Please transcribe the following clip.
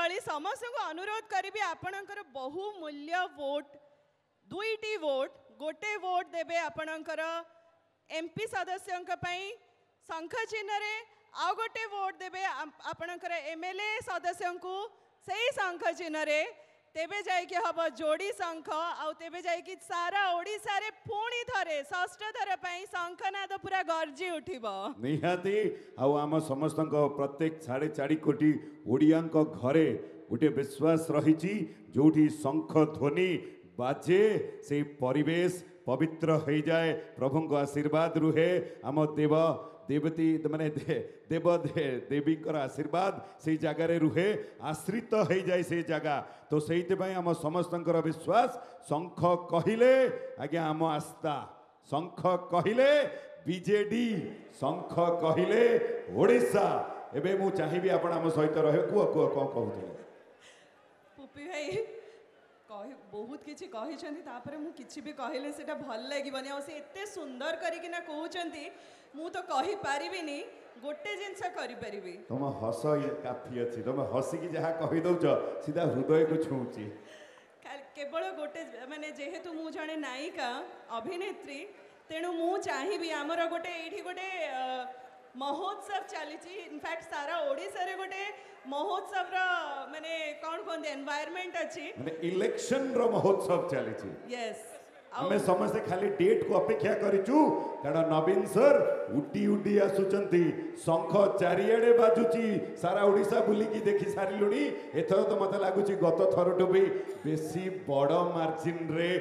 मंडली समस्त को अनुरोध करी आपणकर बहुमूल्य वोट दुईटी वोट गोटे वोट देवे आपणकर एमपी सदस्यों शंख चिन्ह रे आउ गोटे वोट देवे आपणकर एमएलए सदस्यों को सही शंख चिन्ह रे तेबे जाइए हम जोड़ी शंख आउ तेबे जाइए सारा ओडिशा रे पुणी थरे षष्ठ थर पई शंखनाद पूरा गर्जी उठिबो निहाती आउ आम समस्त प्रत्येक 4.5 कोटी ओडिया घरे गोटे विश्वास रही जोठी शंख ध्वनि बाजे से परिवेश पवित्र हो जाए प्रभु को आशीर्वाद रुहे आम देव देवती माने देव देवी आशीर्वाद से जगार रुहे आश्रित हो जाए से जगह तो से आम समस्त विश्वास शंख कहले आज्ञा आम आस्था शंख कहले बीजेडी शंख कहले ओडिशा एबे मु चाहिबी आपण आम सहित रहे कुआ कुआ कौन कहते पुपी भाई बहुत किसी कही मु किछि भी कहले सेटा भल लागबनी आ से एते सुंदर करिकिना कहउचंती मु तो कहि पारिबिनी गोटे जिंस करि परिबी तुम हस ये काफी अछि तुम हसी की जहा कहि दउछ सीधा हृदय को छूची केवल गोटे माने जेहेतु मु जणे नायिका अभिनेत्री तेणु मु चाहिबी हमर गोटे एठी गोटे महोत्सव चली इनफैक्ट सारा ओडिशा रे गोटे महोत्सव रो माने कोन कोन एनवायरनमेंट अछि माने इलेक्शन रो महोत्सव चली यस हमें समस्त खाली डेट को अपेक्षा करिचु कारण नवीन सर उडी उडी आसुचंती शंख चारियाडे बाजुची सारा ओडिशा बुली की देखि सारिलुनी एथर तो मते लागुची गत थरटु भी बेसी बड़ मार्जिन रे